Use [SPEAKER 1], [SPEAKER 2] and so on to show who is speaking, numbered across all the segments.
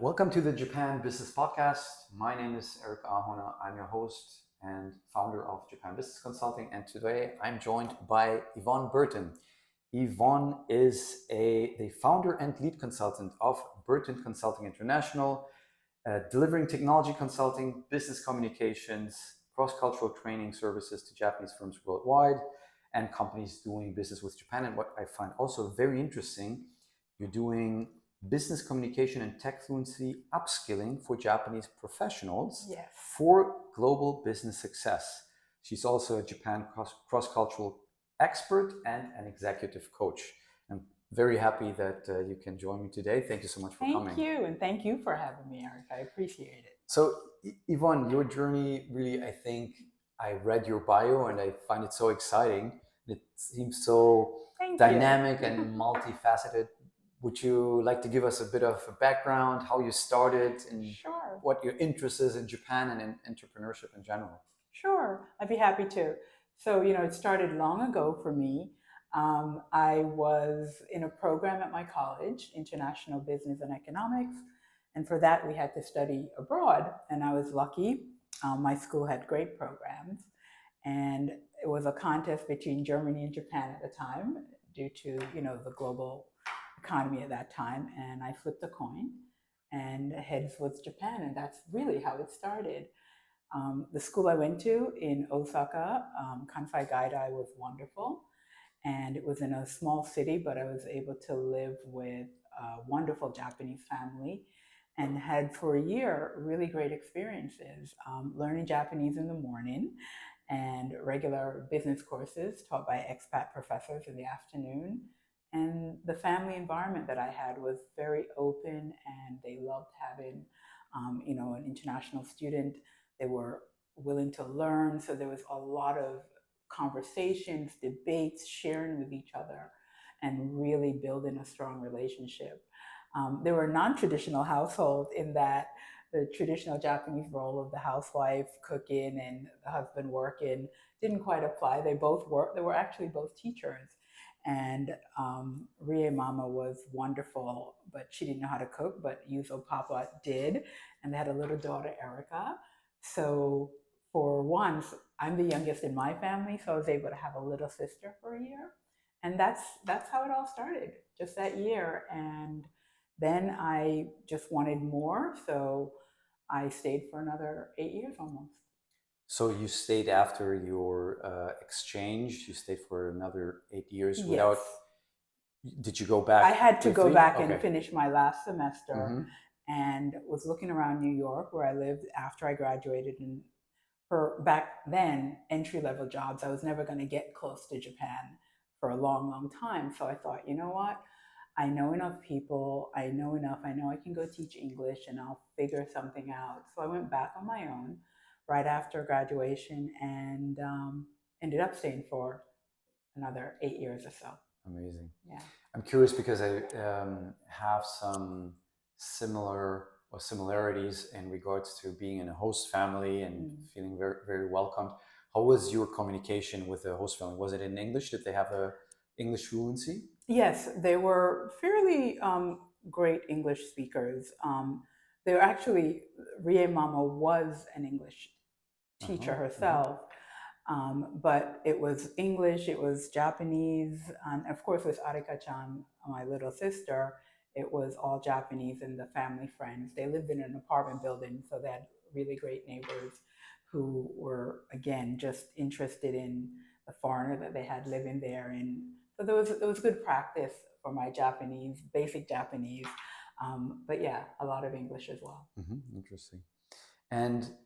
[SPEAKER 1] Welcome to the Japan Business Podcast. My name is Eric Ahona. I'm your host and founder of Japan Business Consulting. And today I'm joined by Yvonne Burton. Yvonne is the founder and lead consultant of Burton Consulting International, delivering technology consulting, business communications, cross-cultural training services to Japanese firms worldwide and companies doing business with Japan. And what I find also very interesting, you're doing business communication and tech fluency upskilling for Japanese professionals.
[SPEAKER 2] Yes.
[SPEAKER 1] For global business success. She's also a Japan cross-cultural expert and an executive coach. I'm very happy that you can join me today. Thank you so much for coming.
[SPEAKER 2] Thank you, and thank you for having me, Eric. I appreciate it.
[SPEAKER 1] So, Yvonne, your journey really, I think, I read your bio and I find it so exciting. It seems so dynamic and multifaceted. Would you like to give us a bit of a background, how you started, and
[SPEAKER 2] Sure.
[SPEAKER 1] what your interest is in Japan and in entrepreneurship in general?
[SPEAKER 2] Sure, I'd be happy to. So, it started long ago for me. I was in a program at my college, International Business and Economics, and for that we had to study abroad, and I was lucky. My school had great programs, and it was a contest between Germany and Japan at the time due to, the global economy at that time, and I flipped a coin, and heads was Japan, and that's really how it started. The school I went to in Osaka, Kansai Gaidai, was wonderful, and it was in a small city, but I was able to live with a wonderful Japanese family and had for a year really great experiences, learning Japanese in the morning and regular business courses taught by expat professors in the afternoon. And the family environment that I had was very open, and they loved having, an international student. They were willing to learn, so there was a lot of conversations, debates, sharing with each other, and really building a strong relationship. They were a non-traditional household in that the traditional Japanese role of the housewife cooking and the husband working didn't quite apply. They both worked. They were actually both teachers. And Rie Mama was wonderful, but she didn't know how to cook, but Yuzo Papa did. And they had a little daughter, Erica. So for once, I'm the youngest in my family, so I was able to have a little sister for a year. And that's how it all started, just that year. And then I just wanted more, so I stayed for another 8 years almost.
[SPEAKER 1] So you stayed after your exchange. You stayed for another 8 years without.
[SPEAKER 2] Yes.
[SPEAKER 1] Did you go back?
[SPEAKER 2] I had to go back
[SPEAKER 1] Okay.
[SPEAKER 2] and finish my last semester, and was looking around New York, where I lived after I graduated. And for back then, entry-level jobs, I was never going to get close to Japan for a long, long time. So I thought, you know what? I know enough people. I know enough. I know I can go teach English, and I'll figure something out. So I went back on my own right after graduation, and ended up staying for another 8 years or so.
[SPEAKER 1] Amazing.
[SPEAKER 2] Yeah.
[SPEAKER 1] I'm curious because I have some similarities in regards to being in a host family and feeling very, very welcomed. How was your communication with the host family? Was it in English? Did they have a English fluency?
[SPEAKER 2] Yes, they were fairly great English speakers. They were actually, Rie Mama was an English teacher herself. But it was English, it was Japanese, and of course with Arika-chan, my little sister, it was all Japanese and the family friends. They lived in an apartment building, so they had really great neighbors who were, again, just interested in the foreigner that they had living there. And so there was good practice for my Japanese, basic Japanese, but yeah, a lot of English as well.
[SPEAKER 1] Interesting. And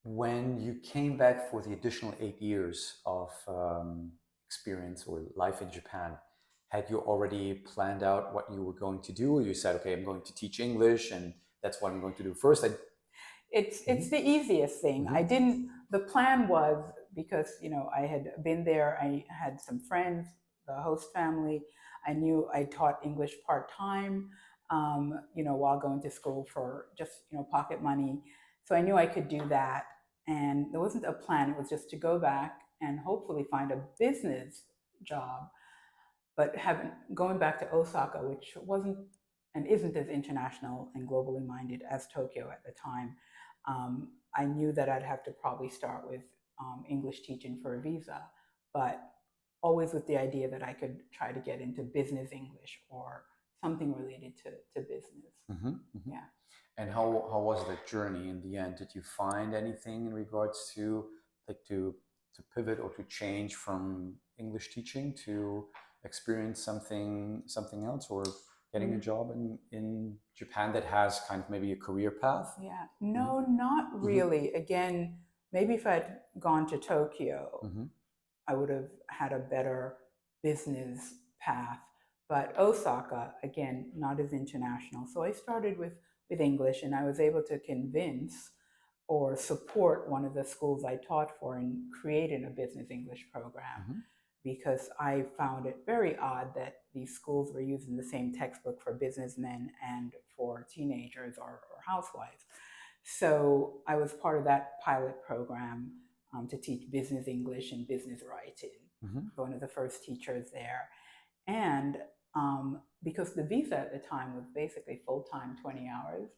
[SPEAKER 1] when you came back for the additional 8 years of experience or life in Japan, had you already planned out what you were going to do? Or you said, okay, I'm going to teach English and that's what I'm going to do first?
[SPEAKER 2] It's the easiest thing. I didn't, the plan was, because, I had been there, I had some friends, the host family. I knew I taught English part-time, while going to school for just, pocket money. So I knew I could do that. And there wasn't a plan. It was just to go back and hopefully find a business job. But going back to Osaka, which wasn't and isn't as international and globally minded as Tokyo at the time, I knew that I'd have to probably start with English teaching for a visa, but always with the idea that I could try to get into business English or something related to business.
[SPEAKER 1] Mm-hmm, mm-hmm.
[SPEAKER 2] Yeah.
[SPEAKER 1] And how was that journey in the end? Did you find anything in regards to like to pivot or to change from English teaching to experience something else, or getting a job in Japan that has kind of maybe a career path?
[SPEAKER 2] Yeah, no, not really. Again, maybe if I'd gone to Tokyo,
[SPEAKER 1] Mm-hmm.
[SPEAKER 2] I would have had a better business path. But Osaka, again, not as international. So I started with English, and I was able to convince or support one of the schools I taught for in creating a business English program,
[SPEAKER 1] Mm-hmm.
[SPEAKER 2] because I found it very odd that these schools were using the same textbook for businessmen and for teenagers or housewives. So I was part of that pilot program to teach business English and business writing.
[SPEAKER 1] Mm-hmm.
[SPEAKER 2] One of the first teachers there. And because the visa at the time was basically full-time, 20 hours,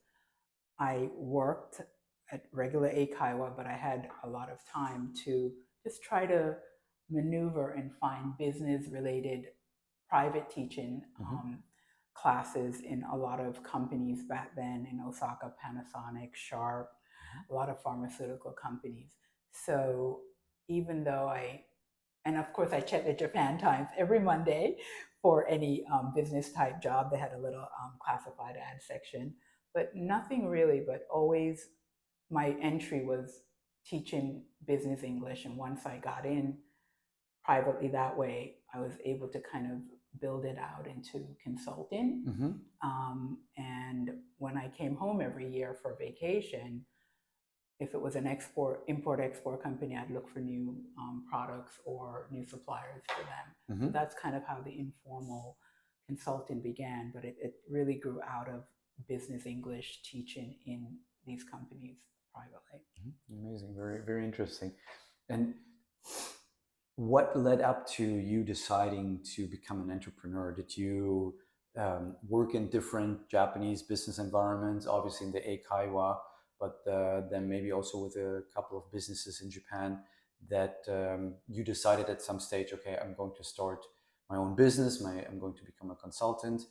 [SPEAKER 2] I worked at regular eikaiwa, but I had a lot of time to just try to maneuver and find business-related private teaching classes in a lot of companies back then in Osaka, Panasonic, Sharp, a lot of pharmaceutical companies. So even though and of course I checked the Japan Times every Monday for any business type job. They had a little classified ad section, but nothing really, but always my entry was teaching business English. And once I got in privately that way, I was able to kind of build it out into consulting.
[SPEAKER 1] Mm-hmm.
[SPEAKER 2] And when I came home every year for vacation, if it was an import-export company, I'd look for new products or new suppliers for them.
[SPEAKER 1] Mm-hmm.
[SPEAKER 2] So that's kind of how the informal consulting began, but it really grew out of business English teaching in these companies privately.
[SPEAKER 1] Mm-hmm. Amazing, very, very interesting. And what led up to you deciding to become an entrepreneur? Did you work in different Japanese business environments, obviously in the Eikaiwa, but then maybe also with a couple of businesses in Japan, that you decided at some stage, okay, I'm going to start my own business, I'm going to become a consultant?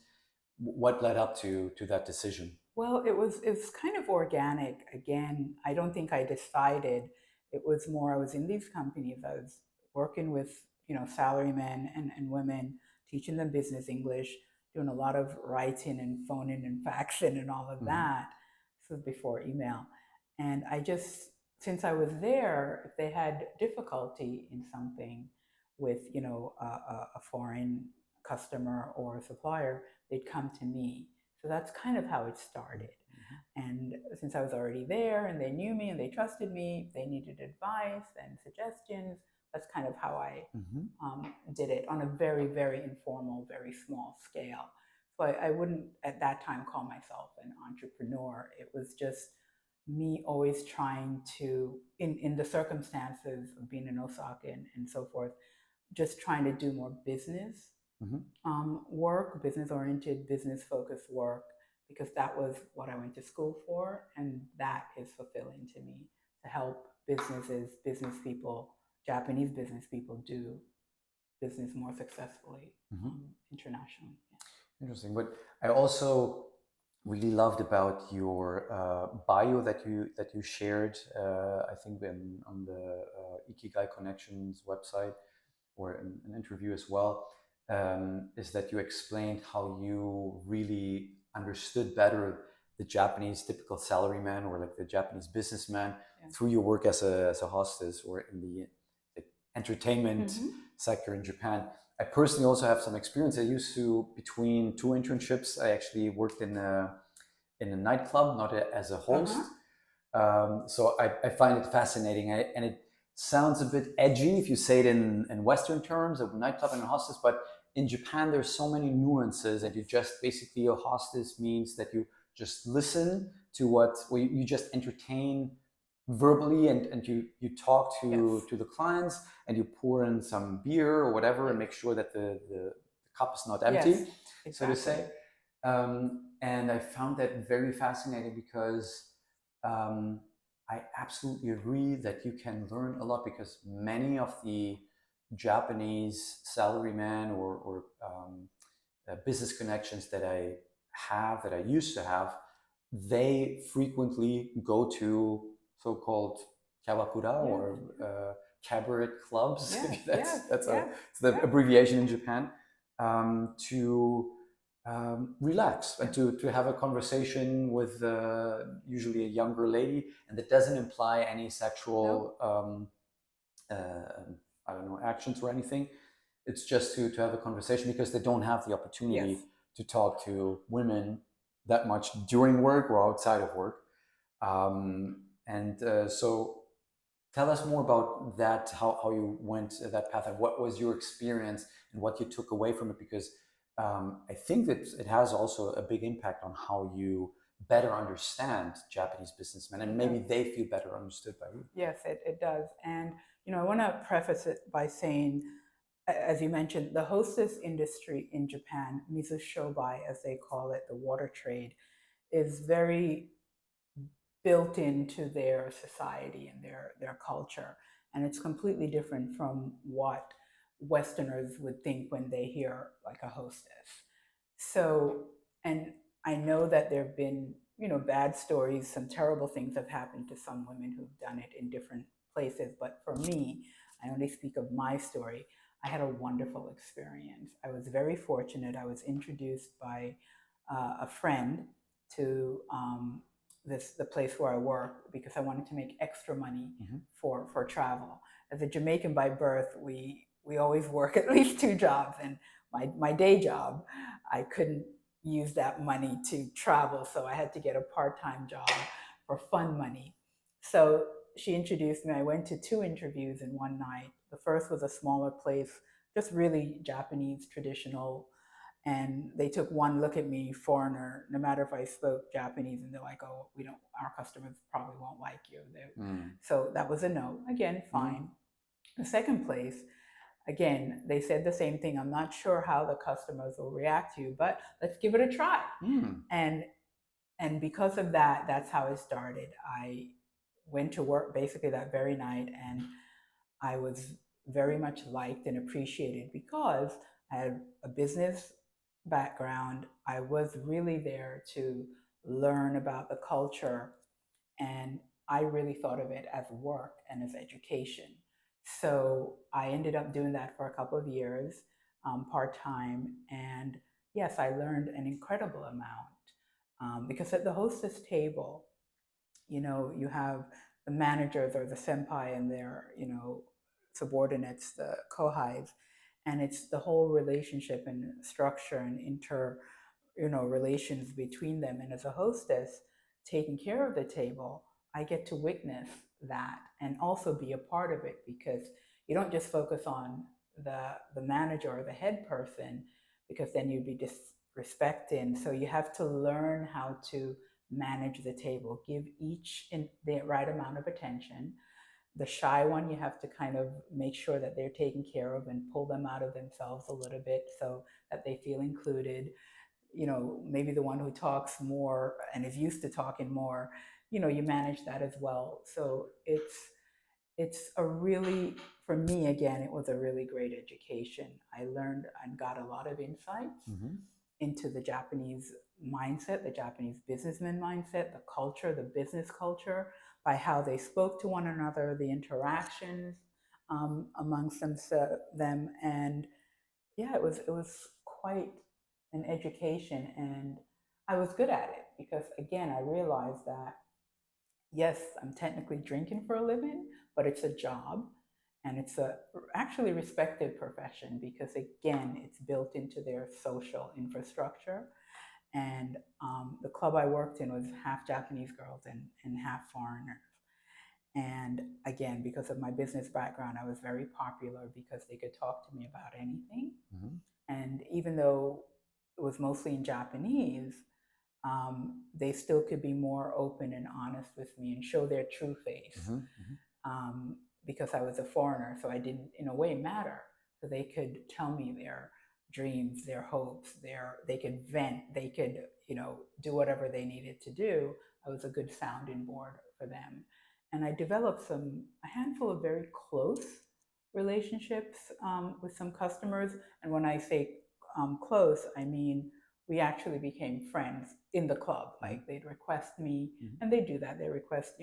[SPEAKER 1] What led up to that decision?
[SPEAKER 2] Well, it was kind of organic. Again, I don't think I decided. It was more, I was in these companies. I was working with, salarymen and women, teaching them business English, doing a lot of writing and phoning and faxing and all of that. This was before email. And I just, since I was there, if they had difficulty in something with, a foreign customer or a supplier, they'd come to me. So that's kind of how it started. And since I was already there and they knew me and they trusted me, if they needed advice and suggestions, that's kind of how I did it on a very, very informal, very small scale. So I wouldn't at that time call myself an entrepreneur. It was just me always trying to, in the circumstances of being in Osaka and so forth, just trying to do more business work, business-oriented, business-focused work, because that was what I went to school for, and that is fulfilling to me, to help businesses, business people, Japanese business people do business more successfully internationally. Yeah.
[SPEAKER 1] Interesting. But I also really loved about your bio that you shared. I think on the Ikigai Connections website, or in an interview as well. Is that you explained how you really understood better the Japanese typical salaryman, or like the Japanese businessman, through your work as a hostess or in the entertainment sector in Japan. I personally also have some experience. I used to, between two internships, I actually worked in a nightclub, not as a host. So I find it fascinating, and it sounds a bit edgy if you say it in Western terms, a nightclub and a hostess, but in Japan, there's so many nuances, and you just basically, a hostess means that you just listen to you just entertain verbally, and you talk to the clients, and you pour in some beer or whatever and make sure that the cup is not empty, so to say. And I found that very fascinating because um, I absolutely agree that you can learn a lot because many of the Japanese salarymen or business connections that I have, that I used to have, they frequently go to so-called kawakura
[SPEAKER 2] Yes.
[SPEAKER 1] or cabaret clubs.
[SPEAKER 2] Yes. Yes.
[SPEAKER 1] That's
[SPEAKER 2] Yes.
[SPEAKER 1] it's the
[SPEAKER 2] Yeah.
[SPEAKER 1] abbreviation in Japan, to relax and
[SPEAKER 2] Yeah.
[SPEAKER 1] to have a conversation with usually a younger lady, and that doesn't imply any
[SPEAKER 2] No.
[SPEAKER 1] sexual I don't know, actions or anything. It's just to have a conversation because they don't have the
[SPEAKER 2] Yes.
[SPEAKER 1] opportunity to talk to women that much during work or outside of work. So tell us more about that, how you went that path and what was your experience and what you took away from it, because I think that it has also a big impact on how you better understand Japanese businessmen and
[SPEAKER 2] It
[SPEAKER 1] maybe
[SPEAKER 2] does.
[SPEAKER 1] they feel better understood by you.
[SPEAKER 2] Yes, it does. And, I want to preface it by saying, as you mentioned, the hostess industry in Japan, Mizushobai, as they call it, the water trade, is very built into their society and their culture. And it's completely different from what Westerners would think when they hear like a hostess. So, and I know that there have been, bad stories, some terrible things have happened to some women who've done it in different places. But for me, I only speak of my story. I had a wonderful experience. I was very fortunate. I was introduced by a friend to the place where I work because I wanted to make extra money
[SPEAKER 1] Mhm.
[SPEAKER 2] for travel. As a Jamaican by birth, we always work at least two jobs, and my day job, I couldn't use that money to travel, so I had to get a part-time job for fun money. So she introduced me. I went to two interviews in one night. The first was a smaller place, just really Japanese traditional, and they took one look at me, foreigner, no matter if I spoke Japanese, and they're like, oh, we don't, our customers probably won't like you.
[SPEAKER 1] Mm.
[SPEAKER 2] So that was a no. Again,
[SPEAKER 1] Mhm.
[SPEAKER 2] fine. The second place, again, they said the same thing. I'm not sure how the customers will react to you, but let's give it a try.
[SPEAKER 1] Mm.
[SPEAKER 2] And and because of that, that's how it started. I went to work basically that very night, and I was very much liked and appreciated because I had a business background. I was really there to learn about the culture, and I really thought of it as work and as education. So I ended up doing that for a couple of years, part time. And yes, I learned an incredible amount because at the hostess table, you have the managers or the senpai and their, subordinates, the kohais, and it's the whole relationship and structure and relations between them. And as a hostess, taking care of the table, I get to witness that and also be a part of it because you don't just focus on the manager or the head person because then you'd be disrespecting. So you have to learn how to manage the table, give each in the right amount of attention. The shy one, you have to kind of make sure that they're taken care of and pull them out of themselves a little bit so that they feel included. Maybe the one who talks more and is used to talking more, you manage that as well. So it's a really, for me, again, it was a really great education. I learned and got a lot of insights
[SPEAKER 1] Mhm.
[SPEAKER 2] into the Japanese mindset, the Japanese businessman mindset, the culture, the business culture, by how they spoke to one another, the interactions amongst them, and yeah, it was quite an education, and I was good at it because again, I realized that yes, I'm technically drinking for a living, but it's a job, and it's a actually respected profession because again, it's built into their social infrastructure. And the club I worked in was half Japanese girls and half foreigners. And again, because of my business background, I was very popular because they could talk to me about anything.
[SPEAKER 1] Mhm.
[SPEAKER 2] And even though it was mostly in Japanese, they still could be more open and honest with me and show their true face
[SPEAKER 1] Mhm. Mhm.
[SPEAKER 2] because I was a foreigner. So I didn't, in a way, matter. So they could tell me dreams, their hopes, they could vent, they could, do whatever they needed to do. I was a good sounding board for them. And I developed a handful of very close relationships with some customers. And when I say close, I mean we actually became friends in the club. Like they'd request me, and they do that. They request,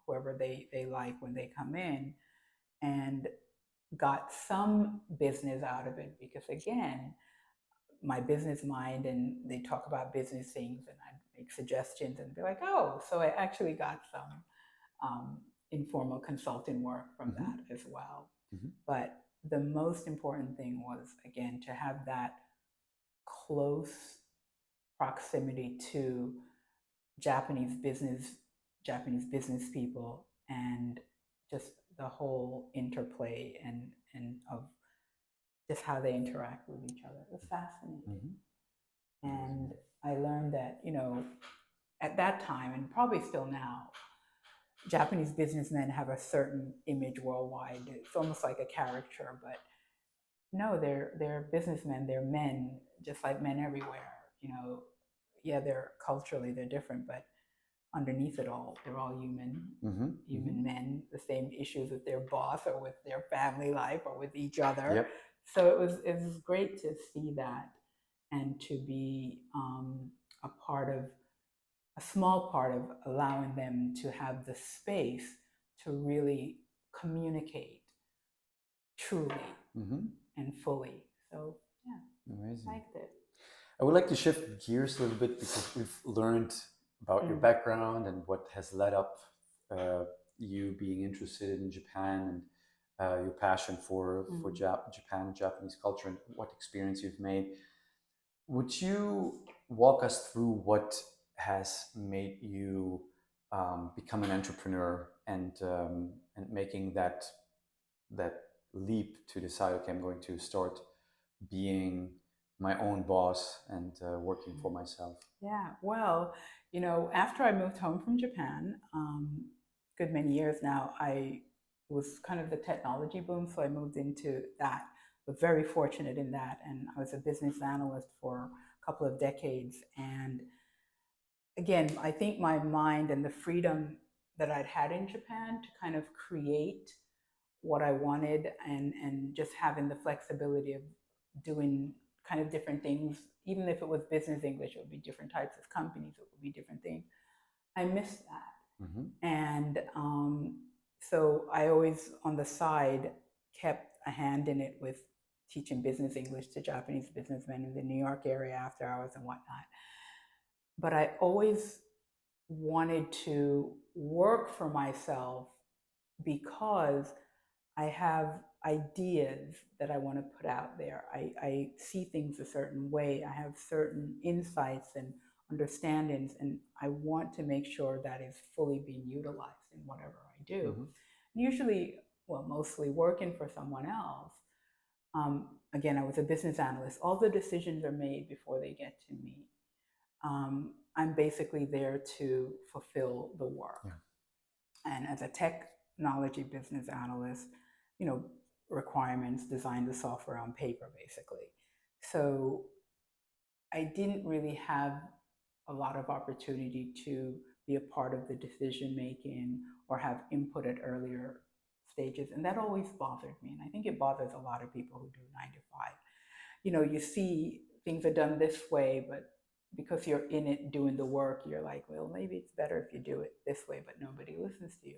[SPEAKER 2] whoever they like when they come in, and got some business out of it because, again, my business mind, and they talk about business things, and I'd make suggestions and be like, oh, so I actually got some informal consulting work from that as well. But the most important thing was, again, to have that close proximity to Japanese business, Japanese business people, and just the whole interplay and of just how they interact with each other. It was fascinating. And I learned that, at that time, and probably still now, Japanese businessmen have a certain image worldwide. It's almost like a caricature, but no, they're businessmen. They're men, just like men everywhere. Yeah, they're different, but underneath it all, they're all human, human men. The same issues with their boss or with their family life or with each other.
[SPEAKER 1] Yep.
[SPEAKER 2] So it was great to see that, and to be a small part of allowing them to have the space to really communicate truly and fully. So yeah,
[SPEAKER 1] Amazing.
[SPEAKER 2] liked it.
[SPEAKER 1] I would like to shift gears a little bit because we've learned about your background and what has led up you being interested in Japan, and your passion for Japan and Japanese culture, and what experience you've made. Would you walk us through what has made you become an entrepreneur and making that leap to decide, okay, I'm going to start being my own boss and working for myself?
[SPEAKER 2] Yeah, well, after I moved home from Japan, good many years now, I was kind of the technology boom, so I moved into that. Was very fortunate in that, and I was a business analyst for a couple of decades. And again, I think my mind and the freedom that I'd had in Japan to kind of create what I wanted, and just having the flexibility of doing kind of different things, even if it was business English, it would be different types of companies, it would be different things. I missed that. And so I always, on the side, kept a hand in it with teaching business English to Japanese businessmen in the New York area after hours and whatnot. But I always wanted to work for myself because I have ideas that I want to put out there. I see things a certain way. I have certain insights and understandings, and I want to make sure that is fully being utilized in whatever I do. Usually, well, mostly working for someone else. Again, I was a business analyst. All the decisions are made before they get to me. I'm basically there to fulfill the work. And as a technology business analyst, requirements, design the software on paper, basically. So I didn't really have a lot of opportunity to be a part of the decision making or have input at earlier stages. And that always bothered me. And I think it bothers a lot of people who do 9 to 5. You see things are done this way, but because you're in it doing the work, you're like, well, maybe it's better if you do it this way, but nobody listens to you.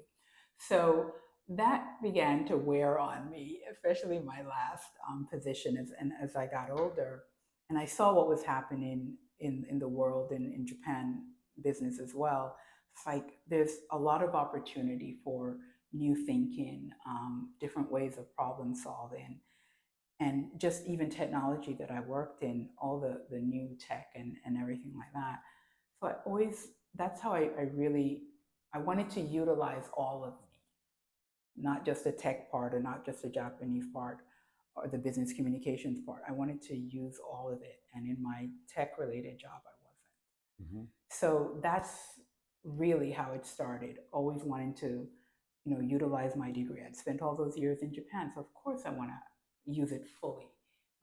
[SPEAKER 2] So that began to wear on me, especially my last position as I got older. And I saw what was happening in the world, in Japan business as well. It's like there's a lot of opportunity for new thinking, different ways of problem solving, and just even technology that I worked in, all the new tech and everything like that. So that's how I wanted to utilize all of me, not just the tech part or not just the Japanese part or the business communications part. I wanted to use all of it. And in my tech related job, I wasn't. So that's really how it started. Always wanting to, utilize my degree. I'd spent all those years in Japan. So of course I want to use it fully.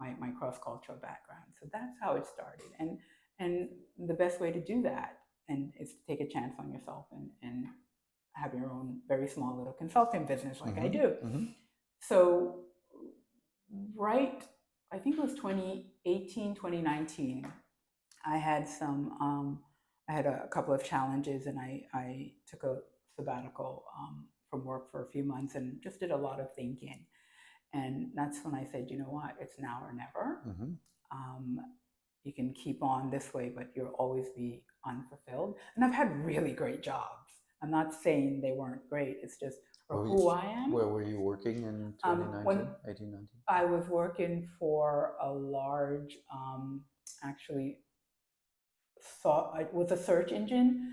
[SPEAKER 2] my cross-cultural background. So that's how it started. And the best way to do that and is to take a chance on yourself and have your own very small little consulting business like I do. So right, I think it was 2018, 2019, I had I had a couple of challenges, and I took a sabbatical from work for a few months and just did a lot of thinking. And that's when I said, you know what, it's now or never. You can keep on this way, but you'll always be unfulfilled. And I've had really great jobs. I'm not saying they weren't great. It's just for who I am.
[SPEAKER 1] Where were you working in 2019, 18, 19?
[SPEAKER 2] I was working for a large, actually, it was a search engine,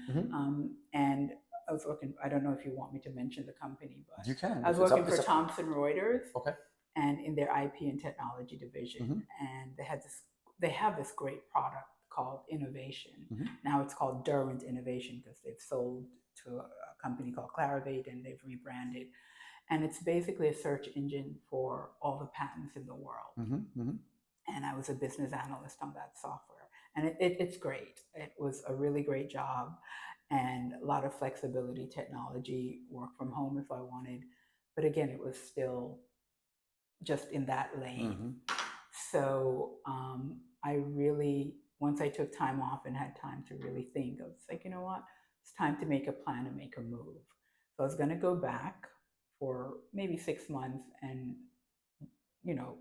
[SPEAKER 2] and I was working. I don't know if you want me to mention the company, but
[SPEAKER 1] you can.
[SPEAKER 2] I was working for Thomson Reuters,
[SPEAKER 1] okay,
[SPEAKER 2] and in their IP and technology division, and they have this great product called Innovation. Now it's called Derwent Innovation because they've sold to a company called Clarivate and they've rebranded, and it's basically a search engine for all the patents in the world. And I was a business analyst on that software. And it's great. It was a really great job and a lot of flexibility, technology, work from home if I wanted. But again, it was still just in that lane. So I really, once I took time off and had time to really think, I was like, you know what? It's time to make a plan and make a move. So I was going to go back for maybe 6 months and, you know,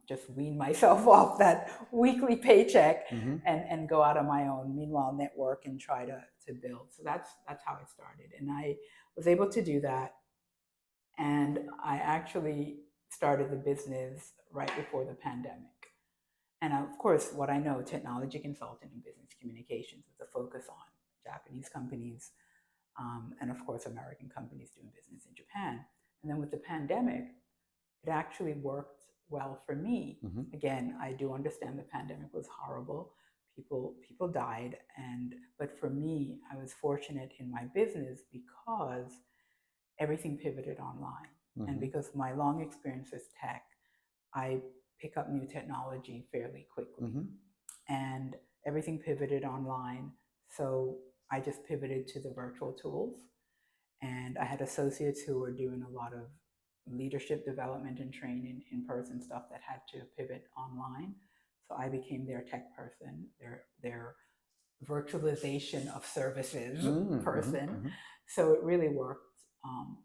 [SPEAKER 2] just wean myself off that weekly paycheck and go out on my own. Meanwhile, network and try to build. So that's how it started. And I was able to do that. And I actually started the business right before the pandemic. And of course, what I know, technology consulting and business communications with a focus on Japanese companies and of course, American companies doing business in Japan. And then with the pandemic, it actually worked well for me. Again, I do understand the pandemic was horrible. People died, but for me, I was fortunate in my business because everything pivoted online. And because of my long experience with tech, I pick up new technology fairly quickly. And everything pivoted online. So I just pivoted to the virtual tools. And I had associates who were doing a lot of leadership development and training in-person stuff that had to pivot online. So I became their tech person, their virtualization of services person. So it really worked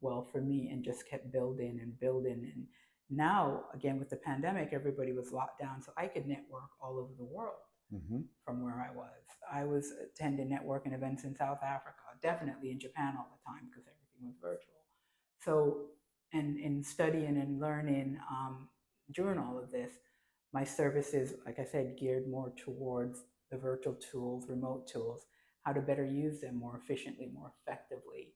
[SPEAKER 2] well for me and just kept building and building. And now, again, with the pandemic, everybody was locked down, so I could network all over the world from where I was. I was attending networking events in South Africa, definitely in Japan all the time because everything was virtual. So, and in studying and learning during all of this, my services, like I said, geared more towards the virtual tools, remote tools, how to better use them more efficiently, more effectively,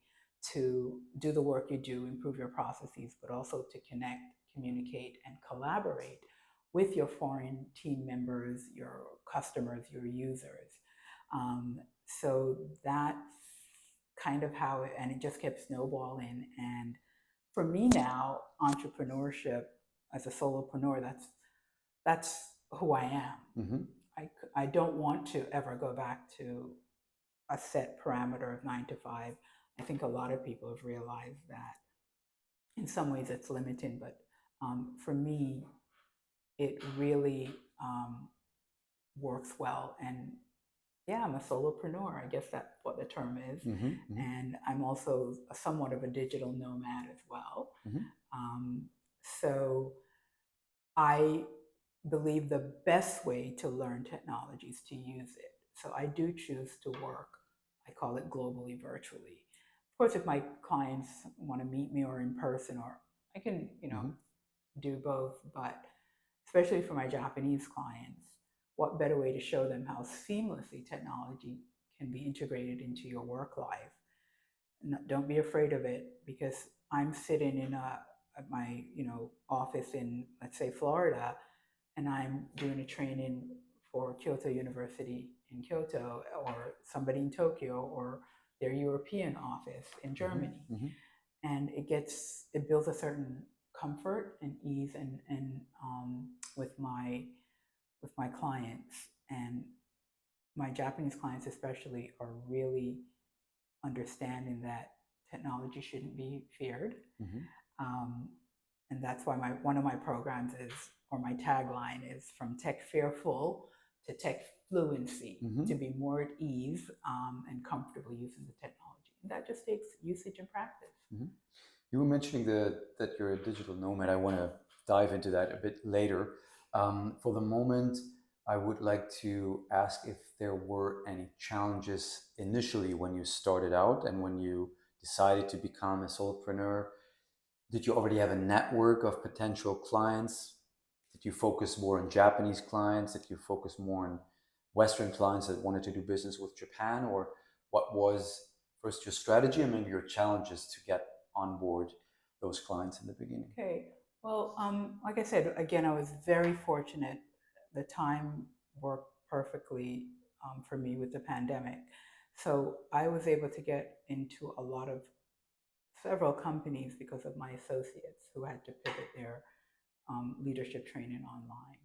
[SPEAKER 2] to do the work you do, improve your processes, but also to connect, communicate, and collaborate with your foreign team members, your customers, your users. So that's kind of how and it just kept snowballing. And for me now, entrepreneurship as a solopreneur, that's who I am. I don't want to ever go back to a set parameter of 9 to 5. I think a lot of people have realized that in some ways it's limiting, but for me, it really works well. And yeah, I'm a solopreneur. I guess that's what the term is. And I'm also somewhat of a digital nomad as well. So I believe the best way to learn technology is to use it. So I do choose to work, I call it globally, virtually. Of course, if my clients want to meet me or in person, or I can, do both, but especially for my Japanese clients, what better way to show them how seamlessly technology can be integrated into your work life? Don't be afraid of it, because I'm sitting in at my office in, let's say, Florida, and I'm doing a training for Kyoto University in Kyoto, or somebody in Tokyo, or their European office in Germany. And it builds a certain comfort and ease and with my clients. And my Japanese clients especially are really understanding that technology shouldn't be feared.
[SPEAKER 1] Mm-hmm.
[SPEAKER 2] And that's why one of my programs is, or my tagline is, from tech fearful to tech fluency,
[SPEAKER 1] Mm-hmm.
[SPEAKER 2] to be more at ease and comfortable using the technology. And that just takes usage and practice.
[SPEAKER 1] Mm-hmm. You were mentioning that you're a digital nomad. I want to dive into that a bit later. For the moment, I would like to ask if there were any challenges initially when you started out and when you decided to become a solopreneur. Did you already have a network of potential clients? Did you focus more on Japanese clients? Did you focus more on Western clients that wanted to do business with Japan? Or what was first your strategy and maybe your challenges to get on board those clients in the beginning?
[SPEAKER 2] Okay. Well, like I said, again, I was very fortunate. The time worked perfectly for me with the pandemic. So I was able to get into several companies because of my associates who had to pivot their leadership training online.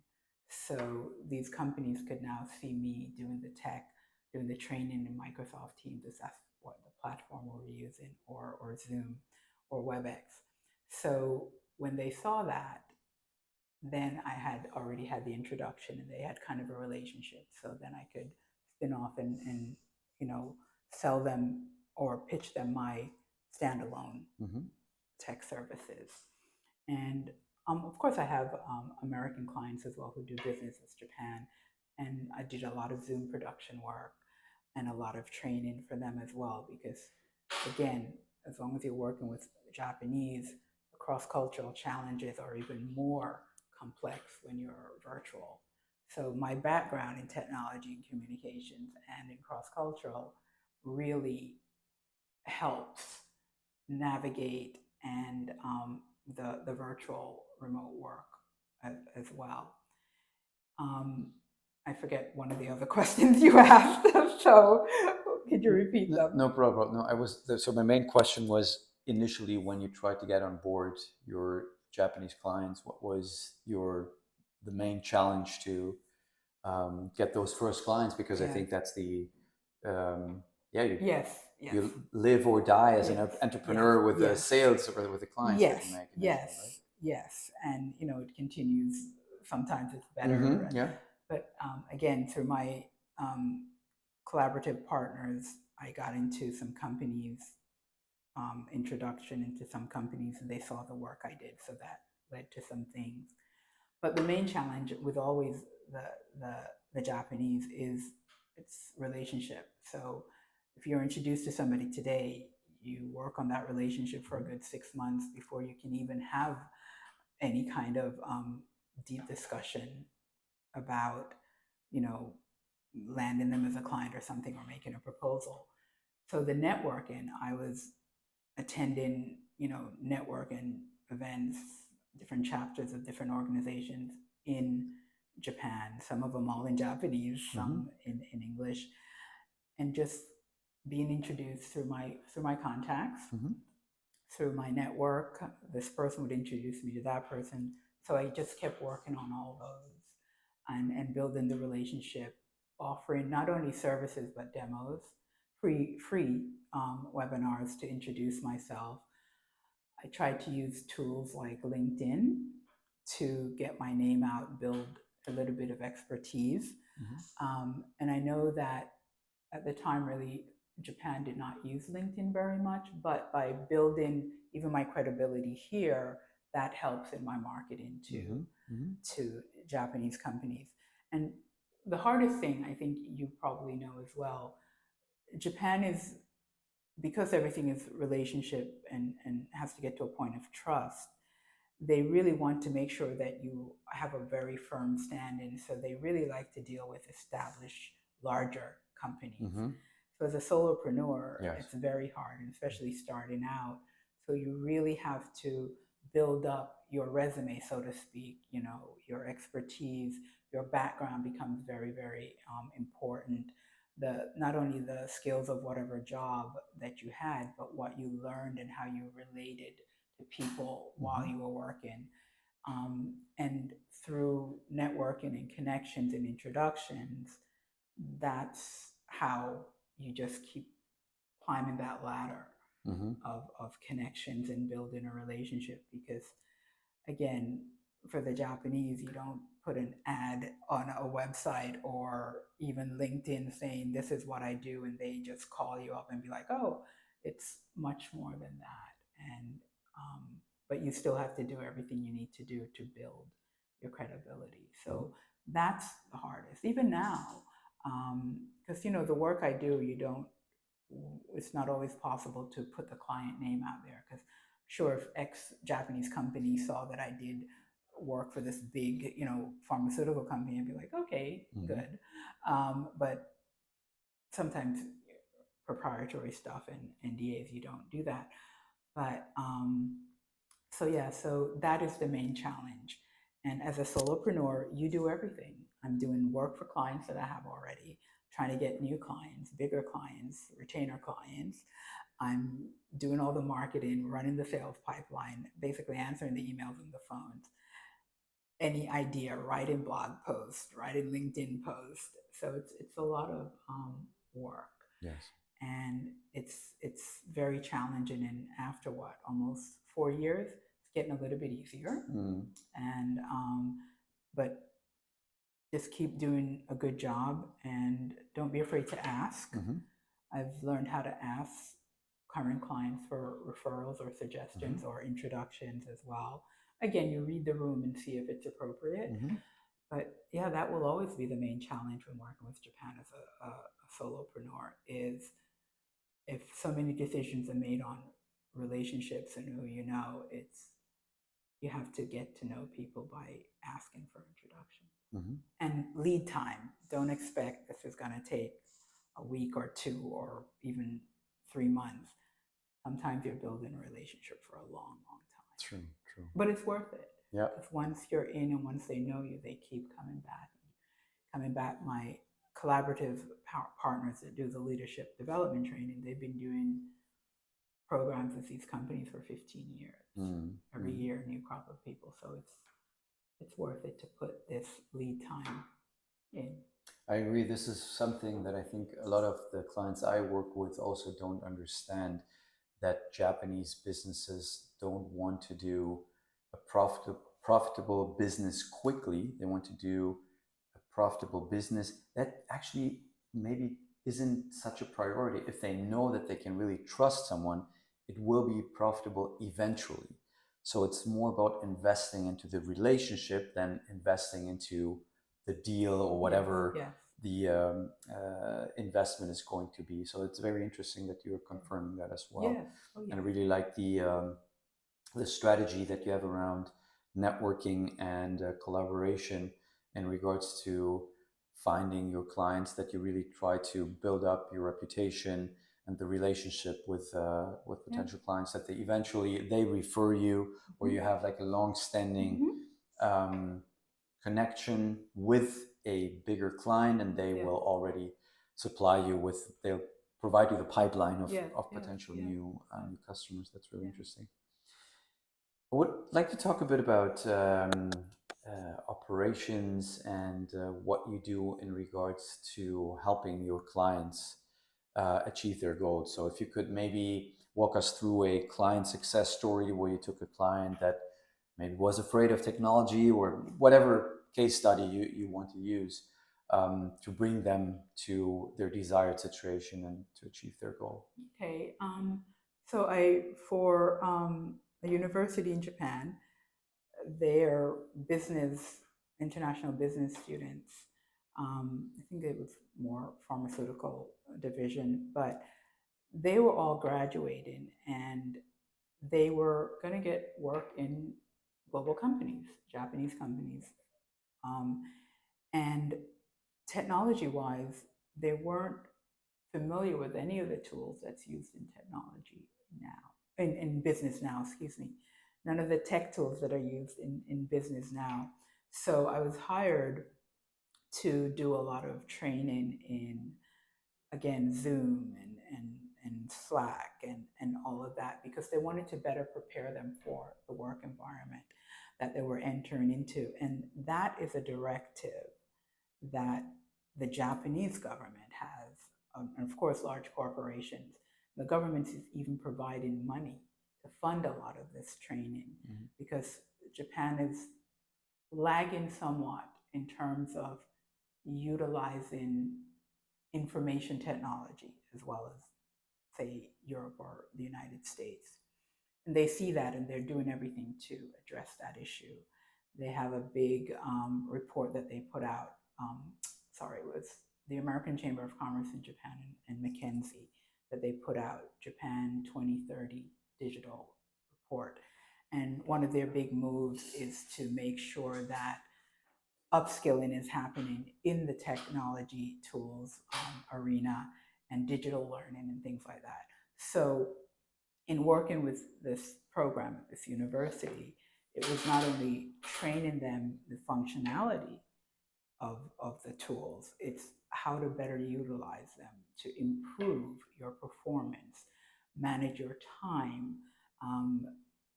[SPEAKER 2] So these companies could now see me doing the tech, doing the training in Microsoft Teams, if that's what the platform we're using, or Zoom or WebEx. So when they saw that, then I had already had the introduction and they had kind of a relationship. So then I could spin off and you know, sell them or pitch them my standalone
[SPEAKER 1] Mm-hmm.
[SPEAKER 2] tech services. And of course, I have American clients as well who do business with Japan. And I did a lot of Zoom production work and a lot of training for them as well. Because again, as long as you're working with Japanese, the cross-cultural challenges are even more complex when you're virtual. So my background in technology and communications and in cross-cultural really helps navigate and the virtual remote work as well. I forget one of the other questions you asked, so could you repeat them?
[SPEAKER 1] No problem. No, so my main question was initially when you tried to get on board your Japanese clients, what was the main challenge to get those first clients? Because I think that's um,
[SPEAKER 2] Yes,
[SPEAKER 1] you live or die as an entrepreneur with the
[SPEAKER 2] yes,
[SPEAKER 1] sales or with the clients that you make initially, right?
[SPEAKER 2] yes, and you know, it continues. Sometimes it's
[SPEAKER 1] Mm-hmm.
[SPEAKER 2] better,
[SPEAKER 1] Yeah.
[SPEAKER 2] but again, through my collaborative partners, I got into some companies, introduction into some companies, and they saw the work I did, so that led to some things. But the main challenge with always the Japanese is its relationship. So if you're introduced to somebody today, you work on that relationship for a good 6 months before you can even have any kind of deep discussion about, you know, landing them as a client or something, or making a proposal. So the networking, I was attending, you know, networking events, different chapters of different organizations in Japan, some of them all in Japanese, some in English, and just being introduced through my contacts, through my network. This person would introduce me to that person. So I just kept working on all those and building the relationship, offering not only services but demos, free webinars to introduce myself. I tried to use tools like LinkedIn to get my name out, build a little bit of expertise. And I know that at the time, really, Japan did not use LinkedIn very much, but by building even my credibility here, that helps in my marketing to Japanese companies. And the hardest thing, I think you probably know as well, Japan is, because everything is relationship and has to get to a point of trust, they really want to make sure that you have a very firm standing. So they really like to deal with established, larger companies. So as a solopreneur, it's very hard, and especially starting out. So you really have to build up your resume, so to speak. You know, your expertise, your background becomes very, very important. Not only the skills of whatever job that you had, but what you learned and how you related to people while you were working. And through networking and connections and introductions, that's how you just keep climbing that ladder of connections and building a relationship. Because again, for the Japanese, you don't put an ad on a website or even LinkedIn saying, this is what I do, and they just call you up and be like, oh, it's much more than that. And but you still have to do everything you need to do to build your credibility. So that's the hardest, even now, because the work I do, it's not always possible to put the client name out there, because sure, if X Japanese company saw that I did work for this big, pharmaceutical company, I'd be like, okay, good. But sometimes proprietary stuff and NDAs, you don't do that. But so that is the main challenge. And as a solopreneur, you do everything. I'm doing work for clients that I have already, trying to get new clients, bigger clients, retainer clients. I'm doing all the marketing, running the sales pipeline, basically answering the emails and the phones. Any idea, writing blog posts, writing LinkedIn posts. So it's a lot of work.
[SPEAKER 1] Yes.
[SPEAKER 2] And it's very challenging. And after almost 4 years, it's getting a little bit easier. And but just keep doing a good job and don't be afraid to ask. I've learned how to ask current clients for referrals or suggestions or introductions as well. Again, you read the room and see if it's appropriate. But yeah, that will always be the main challenge when working with Japan as a solopreneur, is if so many decisions are made on relationships and who you know, you have to get to know people by asking for introduction. And lead time. Don't expect this is going to take a week or 2 or even 3 months. Sometimes you're building a relationship for a long, long time.
[SPEAKER 1] True.
[SPEAKER 2] But it's worth it.
[SPEAKER 1] Yeah.
[SPEAKER 2] Because once you're in and once they know you, they keep coming back. My collaborative partners that do the leadership development training, they've been doing programs with these companies for 15 years. Every year, a new crop of people. So it's worth it to put this lead time in.
[SPEAKER 1] I agree. This is something that I think a lot of the clients I work with also don't understand, that Japanese businesses don't want to do a profitable business quickly. They want to do a profitable business that actually maybe isn't such a priority. If they know that they can really trust someone, it will be profitable eventually. So it's more about investing into the relationship than investing into the deal or whatever the investment is going to be. So it's very interesting that you're confirming that as well. And I really like the strategy that you have around networking and collaboration in regards to finding your clients, that you really try to build up your reputation and the relationship with potential clients, that they refer you, or you have like a long-standing connection with a bigger client, and they will already supply you with, they'll provide you the pipeline of potential new customers. That's really interesting. I would like to talk a bit about operations and what you do in regards to helping your clients achieve their goals. So if you could maybe walk us through a client success story where you took a client that maybe was afraid of technology, or whatever case study you want to use to bring them to their desired situation and to achieve their goal.
[SPEAKER 2] Okay. So for a university in Japan, their international business students, I think it was more pharmaceutical division, but they were all graduating and they were going to get work in global companies, Japanese companies. And technology-wise, they weren't familiar with any of the tools that's used in technology now, in business now, excuse me. None of the tech tools that are used in business now. So I was hired to do a lot of training in, again, Zoom and Slack and all of that because they wanted to better prepare them for the work environment that they were entering into. And that is a directive that the Japanese government has, and of course, large corporations. The government is even providing money to fund a lot of this training because Japan is lagging somewhat in terms of utilizing information technology as well as, say, Europe or the United States. And they see that and they're doing everything to address that issue. They have a big report that they put out. It was the American Chamber of Commerce in Japan and McKinsey that they put out, Japan 2030 Digital Report. And one of their big moves is to make sure that upskilling is happening in the technology tools arena and digital learning and things like that. So in working with this program at this university, it was not only training them the functionality of the tools, it's how to better utilize them to improve your performance, manage your time,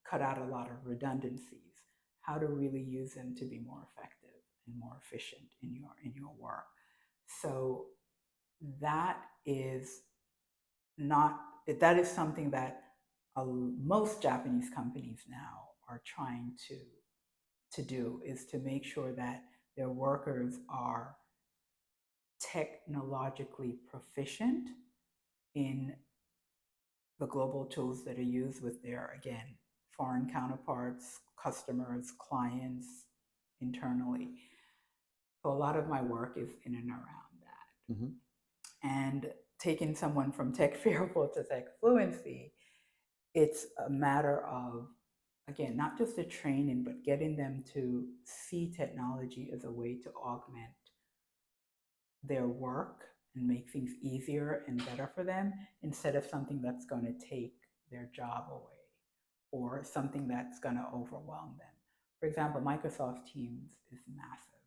[SPEAKER 2] cut out a lot of redundancies, how to really use them to be more effective and more efficient in your work. So that is something that most Japanese companies now are trying to do, is to make sure that their workers are technologically proficient in the global tools that are used with their, again, foreign counterparts, customers, clients, internally. So a lot of my work is in and around that.
[SPEAKER 1] Mm-hmm.
[SPEAKER 2] And taking someone from tech fearful to tech fluency, it's a matter of, again, not just the training, but getting them to see technology as a way to augment their work and make things easier and better for them, instead of something that's going to take their job away or something that's going to overwhelm them. For example, Microsoft Teams is massive,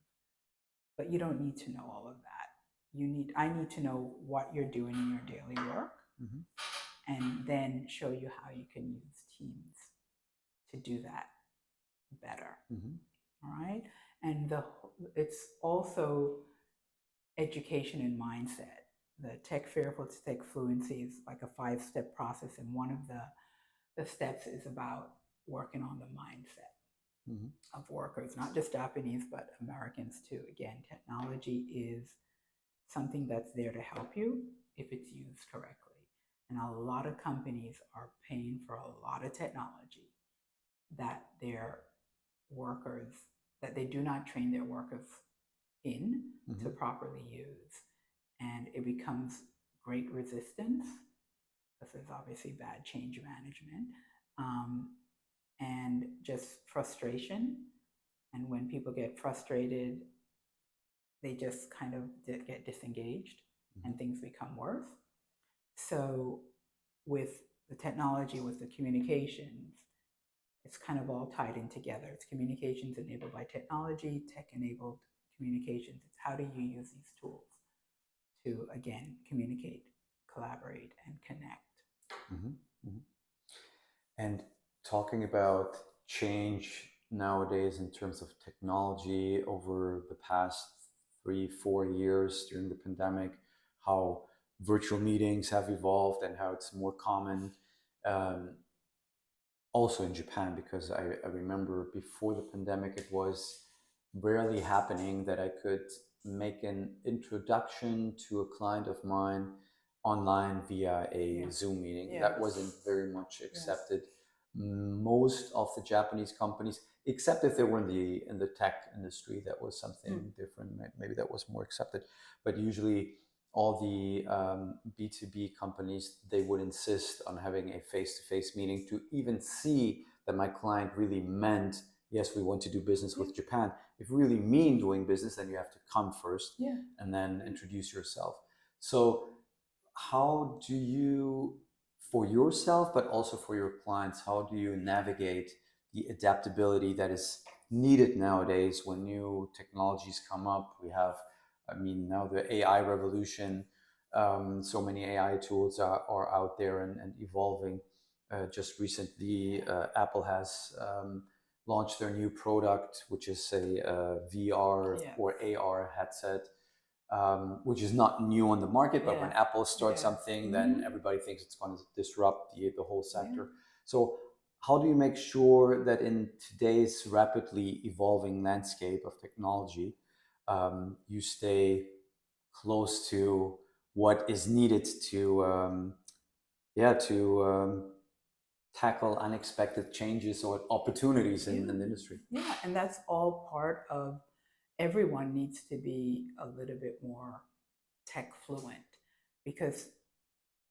[SPEAKER 2] but you don't need to know all of that. I need to know what you're doing in your daily work, and then show you how you can use Teams to do that better. All right. And it's also education and mindset. The tech fearful to tech fluency is like a 5-step process, and one of the steps is about working on the mindset of workers, not just Japanese, but Americans too. Again, technology is something that's there to help you if it's used correctly. And a lot of companies are paying for a lot of technology that their workers, that they do not train their workers in to properly use. And it becomes great resistance, because there's obviously bad change management, and just frustration. And when people get frustrated, they just kind of get disengaged and things become worse. So with the technology, with the communications, it's kind of all tied in together. It's communications enabled by technology, tech-enabled communications. It's how do you use these tools to, again, communicate, collaborate, and connect.
[SPEAKER 1] And talking about change nowadays in terms of technology over the past 3-4 years during the pandemic, how virtual meetings have evolved and how it's more common also in Japan, because I remember before the pandemic it was rarely happening that I could make an introduction to a client of mine online via a Zoom meeting. That wasn't very much accepted. Most of the Japanese companies, except if they were in the tech industry, that was something different. Maybe that was more accepted. But usually all the B2B companies, they would insist on having a face-to-face meeting to even see that my client really meant, yes, we want to do business with Japan. If you really mean doing business, then you have to come first and then introduce yourself. So how do you, for yourself, but also for your clients, how do you navigate the adaptability that is needed nowadays when new technologies come up? We have, now the AI revolution, so many AI tools are out there and evolving. just recently, Apple has launched their new product, which is a VR or AR headset, which is not new on the market, but when Apple starts something, then everybody thinks it's going to disrupt the whole sector. So how do you make sure that in today's rapidly evolving landscape of technology, you stay close to what is needed to tackle unexpected changes or opportunities in the industry?
[SPEAKER 2] Yeah, and that's all part of everyone needs to be a little bit more tech fluent, because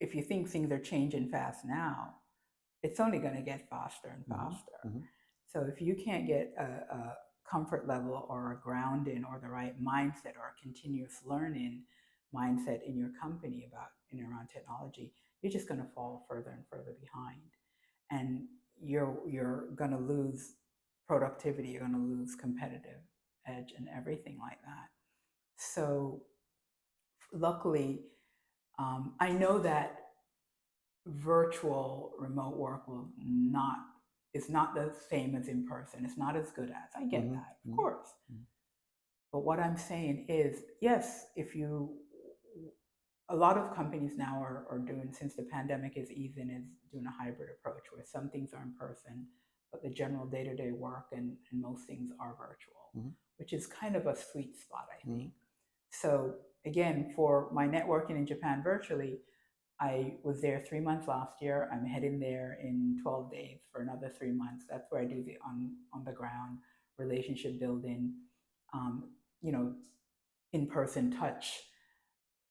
[SPEAKER 2] if you think things are changing fast now, it's only going to get faster and faster. So if you can't get a comfort level or a grounding or the right mindset or a continuous learning mindset in your company about and around technology, you're just going to fall further and further behind, and you're going to lose productivity, you're going to lose competitive edge and everything like that. So luckily, I know that virtual remote work is not the same as in person. It's not as good as, I get that, of course. But what I'm saying is, yes, a lot of companies now are doing, since the pandemic is easing, is doing a hybrid approach where some things are in person, but the general day-to-day work and most things are virtual, which is kind of a sweet spot, I think. So again, for my networking in Japan virtually, I was there 3 months last year. I'm heading there in 12 days for another 3 months. That's where I do the on the ground relationship building, in-person touch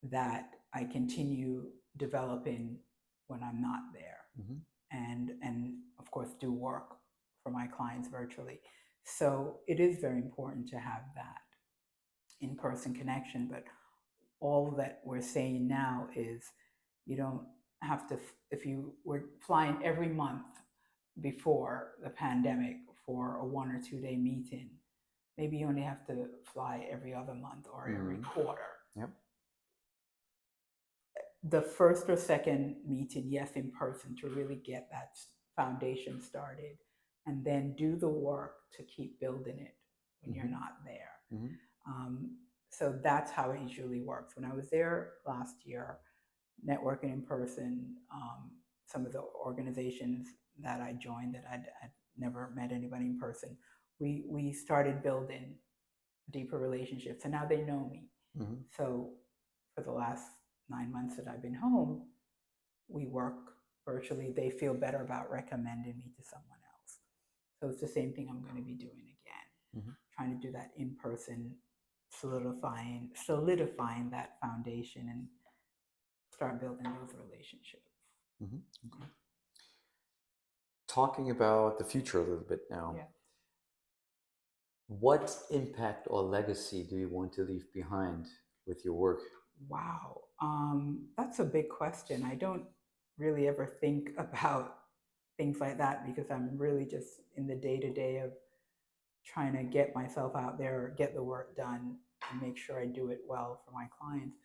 [SPEAKER 2] that I continue developing when I'm not there, and of course do work for my clients virtually. So it is very important to have that in-person connection. But all that we're saying now is, you don't have to, if you were flying every month before the pandemic for a 1 or 2 day meeting, maybe you only have to fly every other month or every quarter. The first or second meeting, yes, in person, to really get that foundation started, and then do the work to keep building it when you're not there. So that's how it usually works. When I was there last year, networking in person, some of the organizations that I joined that I'd never met anybody in person, we started building deeper relationships, and now they know me. So for the last 9 months that I've been home, we work virtually. They feel better about recommending me to someone else. So it's the same thing I'm going to be doing again, trying to do that in person, solidifying that foundation and start building those relationships.
[SPEAKER 1] Okay. Talking about the future a little bit now. What impact or legacy do you want to leave behind with your work?
[SPEAKER 2] Wow, that's a big question. I don't really ever think about things like that because I'm really just in the day-to-day of trying to get myself out there, get the work done, and make sure I do it well for my clients.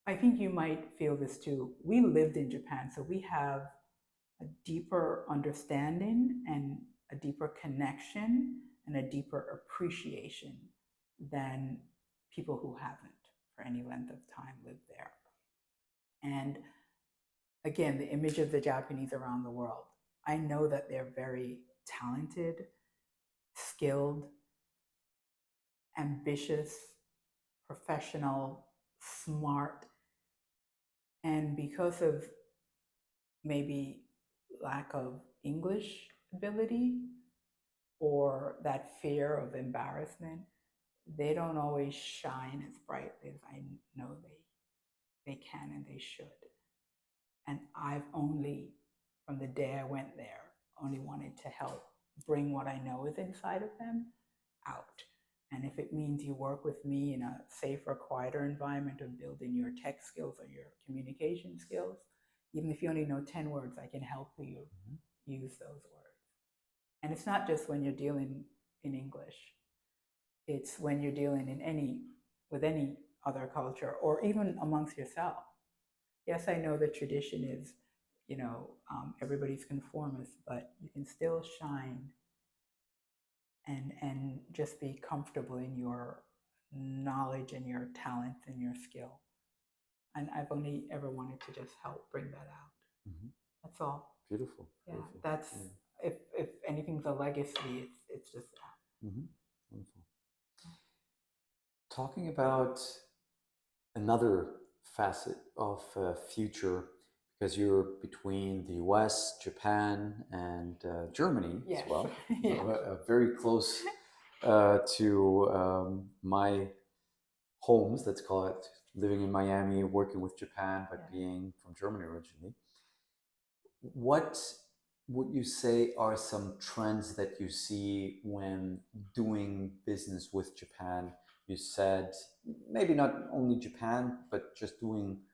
[SPEAKER 2] I think you might feel this too. We lived in Japan, so we have a deeper understanding and a deeper connection and a deeper appreciation than people who haven't for any length of time lived there. And again, the image of the Japanese around the world, I know that they're very talented, skilled, ambitious, professional, smart. And because of maybe lack of English ability or that fear of embarrassment, they don't always shine as brightly as I know they can and they should. And I've only, from the day I went there, only wanted to help bring what I know is inside of them out. And if it means you work with me in a safer, quieter environment of building your tech skills or your communication skills, even if you only know 10 words, I can help you use those words. And it's not just when you're dealing in English. It's when you're dealing with any other culture or even amongst yourself. Yes, I know the tradition is everybody's conformist, but you can still shine and just be comfortable in your knowledge and your talent and your skill. And I've only ever wanted to just help bring that out.
[SPEAKER 1] Hmm.
[SPEAKER 2] That's all.
[SPEAKER 1] Beautiful.
[SPEAKER 2] Yeah,
[SPEAKER 1] Beautiful.
[SPEAKER 2] that's
[SPEAKER 1] Yeah.
[SPEAKER 2] if anything's a legacy, it's just that.
[SPEAKER 1] Hmm. Wonderful. Talking about another facet of future, because you're between the US, Japan, and Germany as
[SPEAKER 2] Yes.
[SPEAKER 1] well.
[SPEAKER 2] Yeah.
[SPEAKER 1] Very close to my homes, let's call it, living in Miami, working with Japan, but
[SPEAKER 2] Yeah.
[SPEAKER 1] being from Germany originally. What would you say are some trends that you see when doing business with Japan? You said maybe not only Japan, but just doing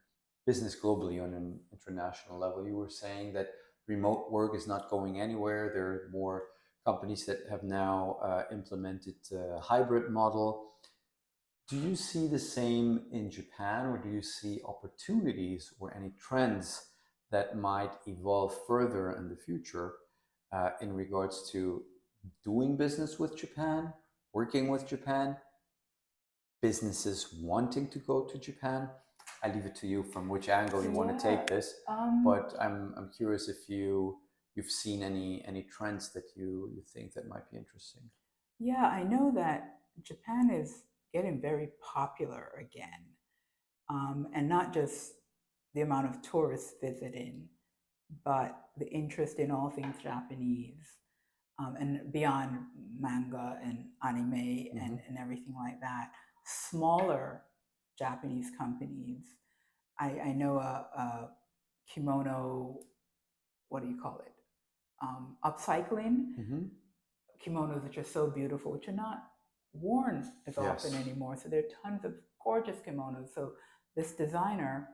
[SPEAKER 1] business globally on an international level. You were saying that remote work is not going anywhere. There are more companies that have now implemented a hybrid model. Do you see the same in Japan, or do you see opportunities or any trends that might evolve further in the future in regards to doing business with Japan, working with Japan, businesses wanting to go to Japan? I leave it to you from which angle you want to take this, but I'm curious if you've seen any trends that you think that might be interesting.
[SPEAKER 2] Yeah, I know that Japan is getting very popular again, and not just the amount of tourists visiting, but the interest in all things Japanese, and beyond manga and anime and everything like that. Smaller Japanese companies. I know a kimono, what do you call it? Upcycling
[SPEAKER 1] Mm-hmm.
[SPEAKER 2] kimonos, which are so beautiful, which are not worn as often
[SPEAKER 1] Yes.
[SPEAKER 2] anymore. So there are tons of gorgeous kimonos. So this designer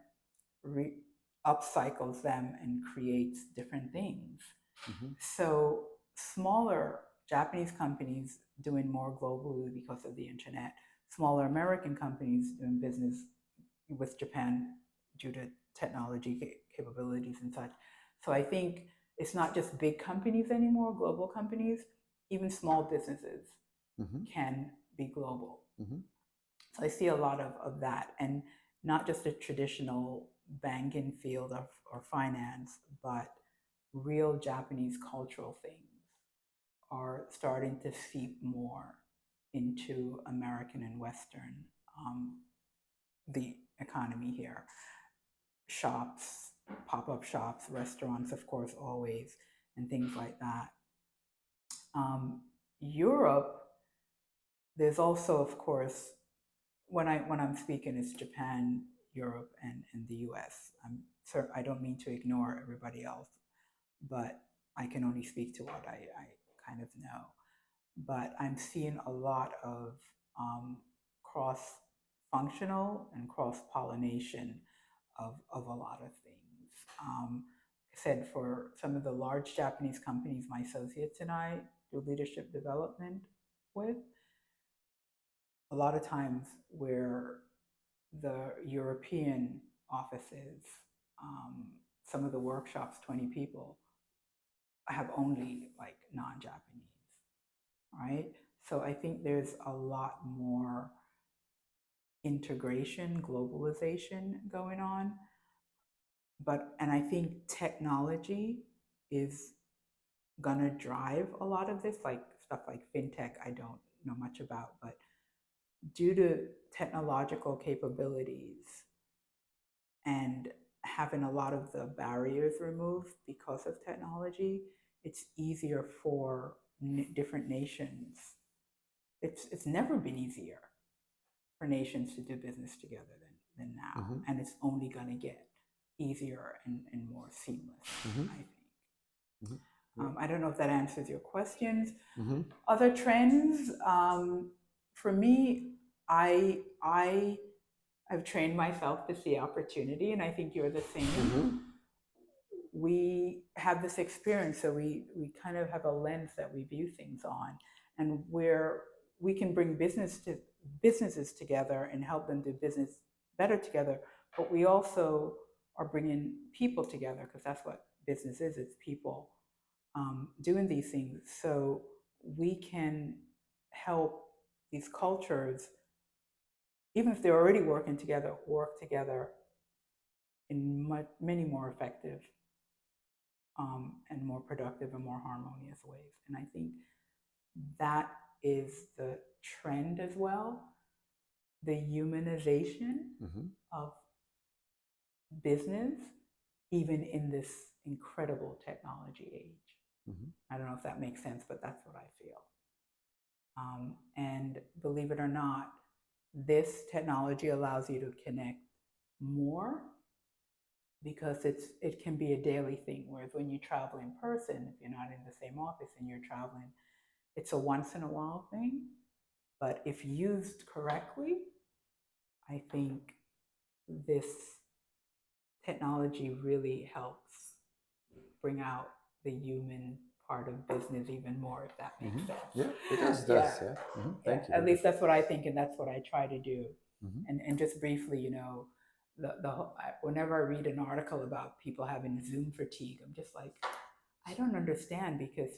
[SPEAKER 2] upcycles them and creates different things.
[SPEAKER 1] Mm-hmm.
[SPEAKER 2] So smaller Japanese companies doing more globally because of the internet, smaller American companies doing business with Japan due to technology capabilities and such. So I think it's not just big companies anymore, global companies, even small businesses
[SPEAKER 1] Mm-hmm.
[SPEAKER 2] can be global.
[SPEAKER 1] Mm-hmm.
[SPEAKER 2] So I see a lot of that, and not just a traditional banking field or finance, but real Japanese cultural things are starting to seep more into American and Western the economy here. Shops, pop-up shops, restaurants, of course, always, and things like that. Europe, there's also, of course, when I'm speaking, it's Japan, Europe, and the U.S. I don't mean to ignore everybody else, but I can only speak to what I kind of know. But I'm seeing a lot of cross-functional and cross-pollination of a lot of things. I said for some of the large Japanese companies my associates and I do leadership development with, a lot of times where the European offices, some of the workshops, 20 people, have only like non-Japanese, right? So I think there's a lot more integration, globalization going on. And I think technology is gonna drive a lot of this, like stuff like fintech, I don't know much about, but due to technological capabilities and having a lot of the barriers removed because of technology, it's easier for different nations. It's never been easier for nations to do business together than now.
[SPEAKER 1] Mm-hmm.
[SPEAKER 2] And it's only going to get easier and more seamless,
[SPEAKER 1] Mm-hmm.
[SPEAKER 2] I think.
[SPEAKER 1] Mm-hmm. Yeah.
[SPEAKER 2] I don't know if that answers your questions.
[SPEAKER 1] Mm-hmm.
[SPEAKER 2] Other trends, for me, I have trained myself to see opportunity, and I think you're the same.
[SPEAKER 1] Mm-hmm.
[SPEAKER 2] We have this experience, so we kind of have a lens that we view things on, and where we can bring businesses together and help them do business better together. But we also are bringing people together, because that's what business is. It's people doing these things. So we can help these cultures, even if they're already working together, work together in many more effective and more productive and more harmonious ways. And I think that is the trend as well, the humanization of business, even in this incredible technology age. I don't know if that makes sense, but that's what I feel. And believe it or not, this technology allows you to connect more, because it can be a daily thing. Whereas when you travel in person, if you're not in the same office and you're traveling, it's a once in a while thing. But if used correctly, I think this technology really helps bring out the human part of business even more, if that makes sense.
[SPEAKER 1] Yeah, it does. Yeah. Thank you.
[SPEAKER 2] At least that's what I think, and that's what I try to do. And just briefly, you know, whenever I read an article about people having Zoom fatigue, I'm just like, I don't understand, because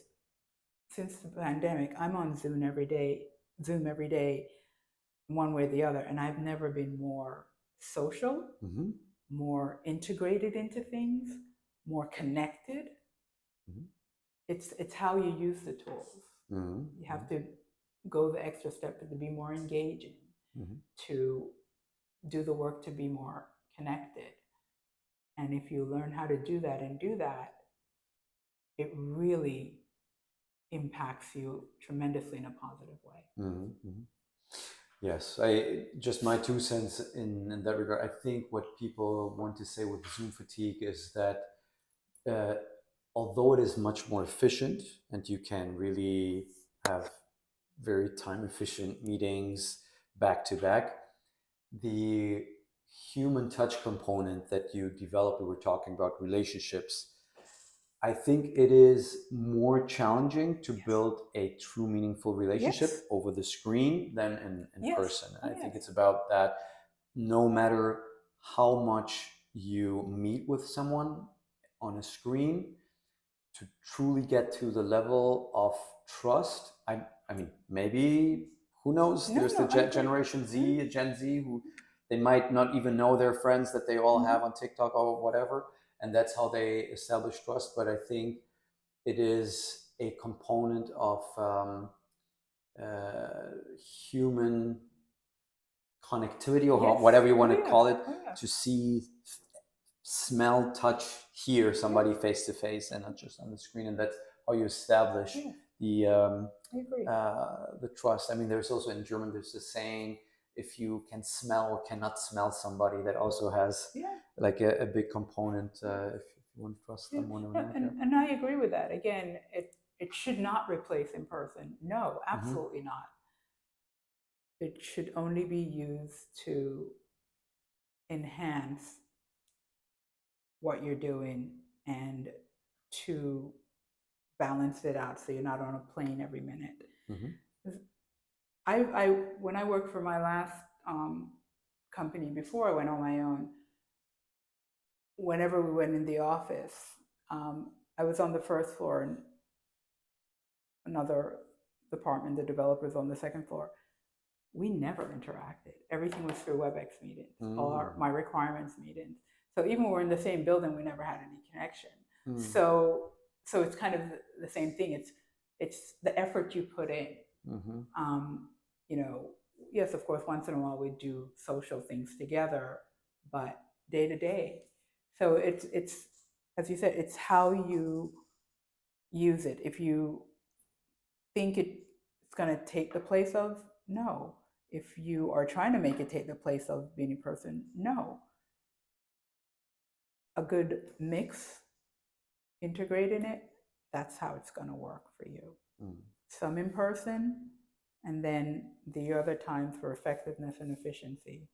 [SPEAKER 2] since the pandemic, I'm on Zoom every day, one way or the other, and I've never been more social, more integrated into things, more connected. It's how you use the tools. You have to go the extra step to be more engaging, to do the work to be more connected. And if you learn how to do that, it really impacts you tremendously in a positive way.
[SPEAKER 1] Yes, just my 2 cents in that regard. I think what people want to say with Zoom fatigue is that although it is much more efficient and you can really have very time efficient meetings back to back, the human touch component that you develop, we were talking about relationships, I think it is more challenging to build a true meaningful relationship over the screen than in person. And I think it's about that. No matter how much you meet with someone on a screen, to truly get to the level of trust, I mean, maybe, who knows? There's the Generation Z, Gen Z, who they might not even know their friends that they all have on TikTok or whatever, and that's how they establish trust. But I think it is a component of human connectivity, or whatever you want to call it, to see, smell, touch, hear somebody face to face, and not just on the screen. And that's how you establish the trust. I mean, there's also in German, there's a saying, if you can smell or cannot smell somebody, that also has like a big component if you want to trust someone or not.
[SPEAKER 2] And I agree with that. Again, it should not replace in person. No, absolutely not. It should only be used to enhance what you're doing and to balance it out, so you're not on a plane every minute. When I worked for my last company before I went on my own, whenever we went in the office, I was on the first floor and another department, the developers, on the second floor. We never interacted. Everything was through WebEx meetings, or my requirements meetings. So even when we're in the same building, we never had any connection. So it's kind of the same thing. It's the effort you put in. You know, yes, of course, once in a while we do social things together, but day to day. So it's as you said, it's how you use it. If you think it's going to take the place of, no. If you are trying to make it take the place of being a person, no. A good mix, integrating it, that's how it's going to work for you. Some in person, and then the other times for effectiveness and efficiency,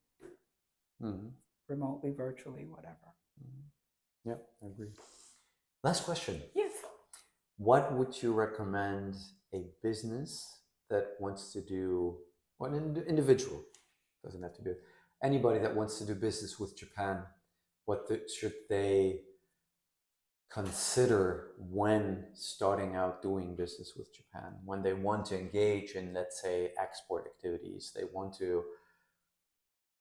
[SPEAKER 2] remotely, virtually, whatever.
[SPEAKER 1] Yeah, I agree. Last question.
[SPEAKER 2] Yes.
[SPEAKER 1] What would you recommend a business that wants to do, or an individual, doesn't have to be anybody that wants to do business with Japan, should they consider when starting out doing business with Japan, when they want to engage in, let's say, export activities, they want to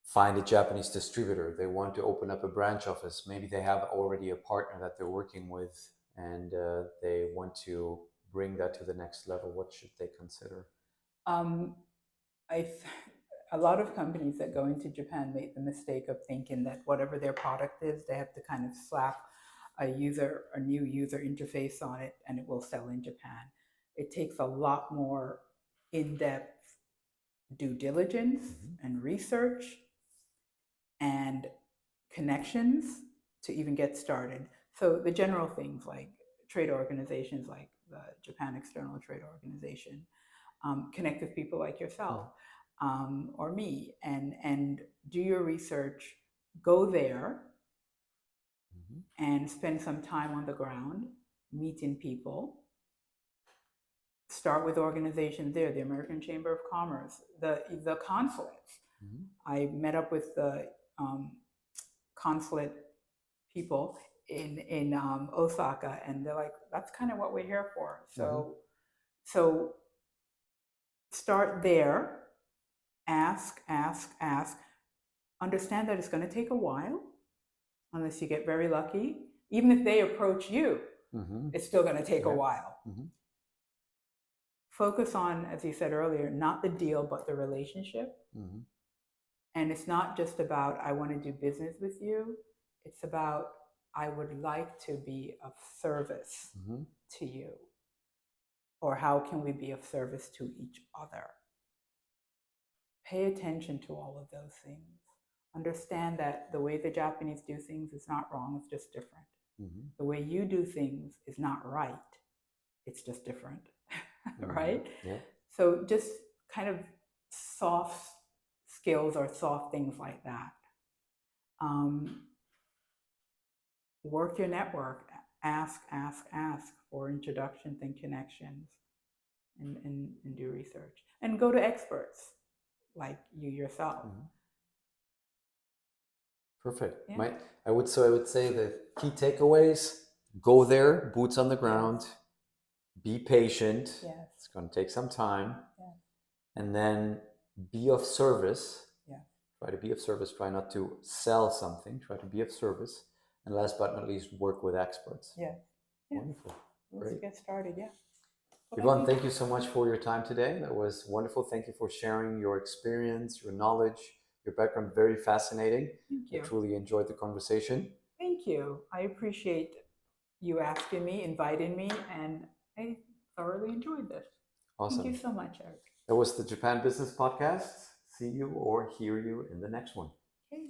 [SPEAKER 1] find a Japanese distributor, they want to open up a branch office, maybe they have already a partner that they're working with, and they want to bring that to the next level. What should they consider?
[SPEAKER 2] A lot of companies that go into Japan make the mistake of thinking that whatever their product is, they have to kind of slap a new user interface on it, and it will sell in Japan. It takes a lot more in-depth due diligence and research and connections to even get started. So the general things like trade organizations like the Japan External Trade Organization, connect with people like yourself or me, and do your research, go there and spend some time on the ground, meeting people. Start with organizations there, the American Chamber of Commerce, the consulates. I met up with the consulate people in Osaka, and they're like, that's kind of what we're here for. So start there, ask. Understand that it's going to take a while, unless you get very lucky. Even if they approach you, it's still going to take a while. Focus on, as you said earlier, not the deal, but the relationship. And it's not just about, I want to do business with you. It's about, I would like to be of service to you. Or how can we be of service to each other? Pay attention to all of those things. Understand that the way the Japanese do things is not wrong, it's just different. The way you do things is not right, it's just different, right? So just kind of soft skills or soft things like that. Work your network, ask for introductions and connections, and do research. And go to experts like you yourself.
[SPEAKER 1] Perfect. I would say the key takeaways: go there, boots on the ground, be patient. It's going to take some time, and then be of service. Try to be of service. Try not to sell something. Try to be of service. And last but not least, work with experts. Wonderful.
[SPEAKER 2] Let's get started.
[SPEAKER 1] Yvonne, thank you so much for your time today. That was wonderful. Thank you for sharing your experience, your knowledge, your background. Very fascinating.
[SPEAKER 2] Thank you.
[SPEAKER 1] I truly enjoyed the conversation.
[SPEAKER 2] Thank you. I appreciate you asking me, inviting me, and I thoroughly enjoyed this.
[SPEAKER 1] Awesome.
[SPEAKER 2] Thank you so much, Eric.
[SPEAKER 1] That was the Japan Business Podcast. See you or hear you in the next one.
[SPEAKER 2] Okay.